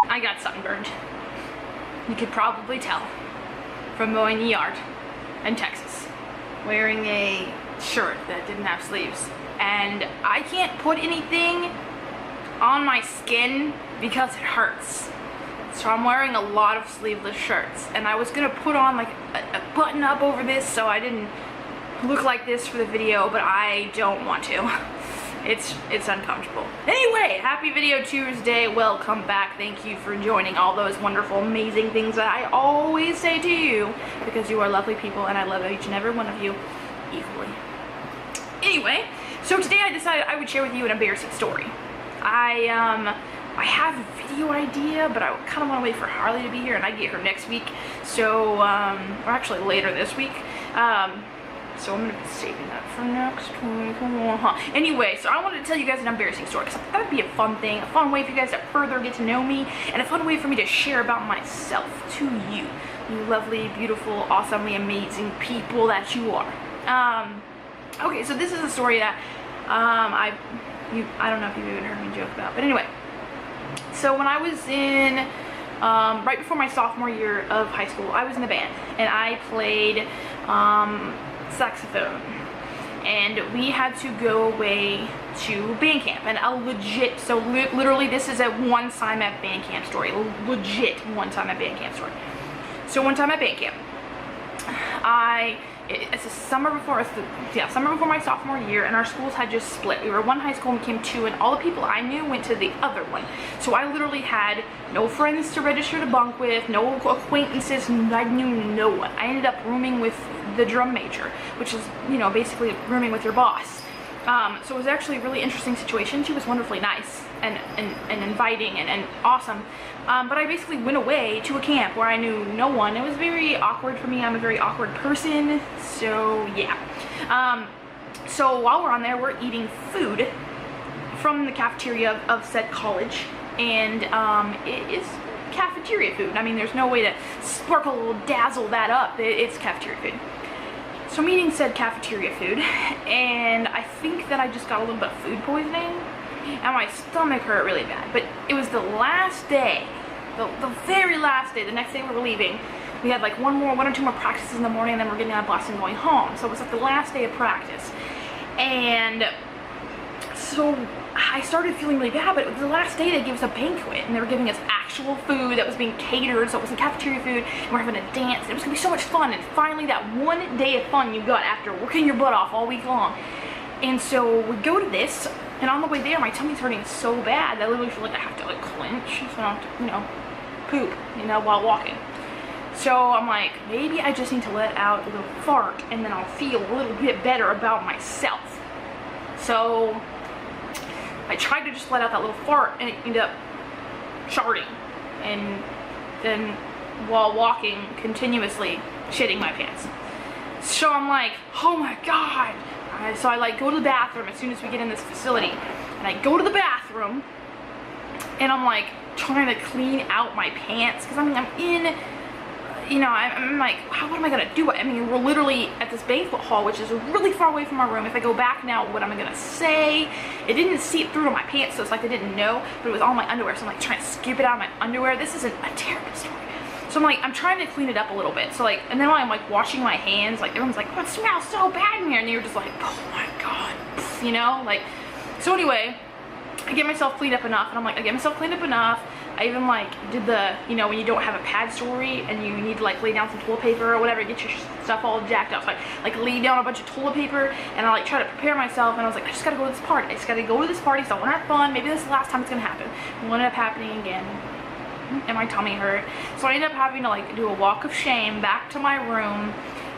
I got sunburned. You could probably tell from mowing the yard in Texas, wearing a shirt that didn't have sleeves. And I can't put anything on my skin because it hurts. So I'm wearing a lot of sleeveless shirts, and I was gonna put on like a button up over this so I didn't look like this for the video, but I don't want to. It's uncomfortable. Anyway, happy Video Tuesday. Welcome back. Thank you for joining all those wonderful, amazing things that I always say to you, because you are lovely people and I love each and every one of you equally. Anyway, so today I decided I would share with you an embarrassing story. I have a video idea, but I kind of want to wait for Harley to be here, and I get her next week, so, or actually later this week, so I'm going to be saving that for next week. Anyway, so I wanted to tell you guys an embarrassing story, because that would be a fun thing, a fun way for you guys to further get to know me, and a fun way for me to share about myself to you, you lovely, beautiful, awesomely amazing people that you are. Okay, so this is a story that, I don't know if you've even heard me joke about, but anyway. So when I was in, right before my sophomore year of high school, I was in the band, and I played saxophone, and we had to go away to band camp, and a legit, so literally this is a one time at band camp story, legit one time at band camp story. So one time at band camp, it's the summer before my sophomore year, and our schools had just split. We were one high school and became two, and all the people I knew went to the other one. So I literally had no friends to register to bunk with, no acquaintances, I knew no one. I ended up rooming with the drum major, which is, you know, basically rooming with your boss. So it was actually a really interesting situation. She was wonderfully nice and inviting and awesome. But I basically went away to a camp where I knew no one. It was very awkward for me. I'm a very awkward person. So yeah. So while we're on there, we're eating food from the cafeteria of said college. And it is cafeteria food. I mean, there's no way to sparkle, dazzle that up. It's cafeteria food. So I'm eating said cafeteria food, and I think that I just got a little bit of food poisoning, and my stomach hurt really bad. But it was the last day, the very last day, the next day we were leaving. We had like one or two more practices in the morning, and then we're getting on a bus and going home. So it was like the last day of practice. And so I started feeling really bad, but it was the last day they gave us a banquet, and they were giving us actual food that was being catered, so it wasn't cafeteria food, and we're having a dance, and it was gonna be so much fun, and finally that one day of fun you got after working your butt off all week long. And so we go to this, and on the way there my tummy's hurting so bad that I literally feel like I have to like clench, so I have to, you know, poop, you know, while walking. So I'm like, maybe I just need to let out a little fart, and then I'll feel a little bit better about myself. So I tried to just let out that little fart, and it ended up charting, and then while walking continuously shitting my pants. So I'm like, oh my god. So I like go to the bathroom as soon as we get in this facility, and I go to the bathroom, and I'm like trying to clean out my pants, because I mean I'm in, you know, I'm like, what am I gonna do? I mean, we're literally at this banquet hall, which is really far away from our room. If I go back now, what am I gonna say? It didn't seep through to my pants, so it's like I didn't know, but it was all my underwear, so I'm like trying to skip it out of my underwear. This isn't a terrible story. So I'm like, I'm trying to clean it up a little bit. So like, and then when I'm like washing my hands, like everyone's like, oh, it smells so bad in here. And they were just like, oh my god, you know, like, so anyway, I get myself cleaned up enough, and I'm like, I get myself cleaned up enough. I even like did the, you know, when you don't have a pad story and you need to like lay down some toilet paper or whatever, get your stuff all jacked up. So I like laid down a bunch of toilet paper, and I like try to prepare myself, and I was like, I just gotta go to this party. I just gotta go to this party, so I wanna have fun. Maybe this is the last time it's gonna happen. It will end up happening again, and my tummy hurt. So I ended up having to like do a walk of shame back to my room.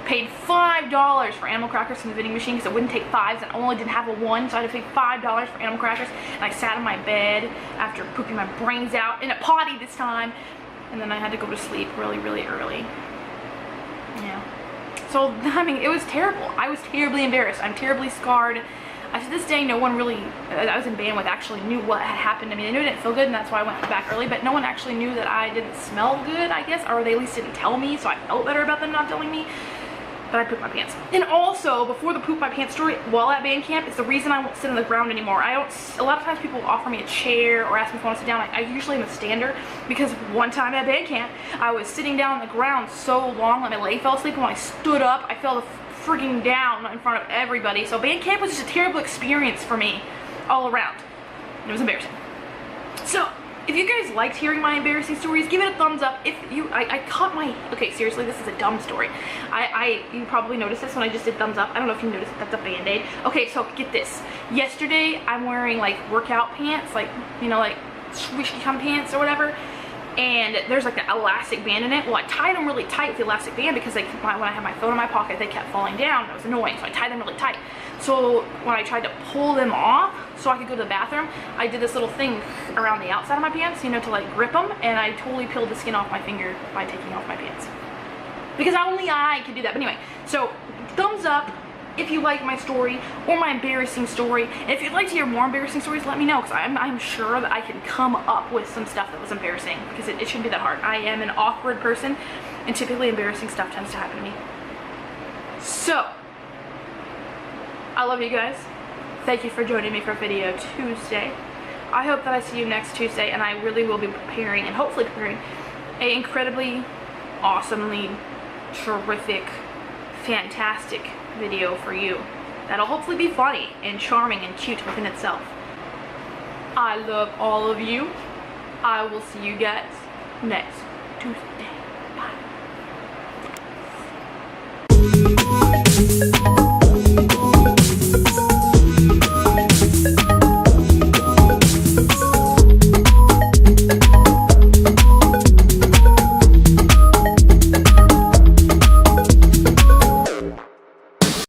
Paid $5 for animal crackers from the vending machine, because it wouldn't take 5s, and I only didn't have a 1, so I had to pay $5 for animal crackers. And I sat in my bed after pooping my brains out in a potty this time, and then I had to go to sleep really, really early. Yeah. So I mean, it was terrible. I was terribly embarrassed. I'm terribly scarred. To this day, no one really, I was in band with, actually knew what had happened to me. They knew it didn't feel good, and that's why I went back early, but no one actually knew that I didn't smell good, I guess, or they at least didn't tell me, so I felt better about them not telling me. that I pooped my pants. And also, before the poop my pants story, while at band camp, it's the reason I won't sit on the ground anymore. A lot of times people offer me a chair or ask me if I want to sit down. I usually am a stander, because one time at band camp, I was sitting down on the ground so long that my leg fell asleep, and when I stood up, I fell freaking down in front of everybody. So band camp was just a terrible experience for me all around. It was embarrassing. So, if you guys liked hearing my embarrassing stories, give it a thumbs up. If you, I cut my, okay, seriously, this is a dumb story. You probably noticed this when I just did thumbs up. I don't know if you noticed, that's a Band-Aid. Okay, so get this. Yesterday, I'm wearing like workout pants, like, you know, like swishy kind of pants or whatever. And there's like an elastic band in it. Well, I tied them really tight with the elastic band because when I had my phone in my pocket, they kept falling down. That was annoying, so I tied them really tight. So when I tried to pull them off so I could go to the bathroom, I did this little thing around the outside of my pants, you know, to like grip them, and I totally peeled the skin off my finger by taking off my pants. Because only I could do that. But anyway, so thumbs up if you like my story or my embarrassing story. And if you'd like to hear more embarrassing stories, let me know, because I'm sure that I can come up with some stuff that was embarrassing, because it shouldn't be that hard. I am an awkward person, and typically embarrassing stuff tends to happen to me. So, I love you guys. Thank you for joining me for Video Tuesday. I hope that I see you next Tuesday, and I really will be preparing, and hopefully preparing, an incredibly, awesomely, terrific, fantastic video for you that'll hopefully be funny and charming and cute within itself. I love all of you. I will see you guys next Tuesday. Bye.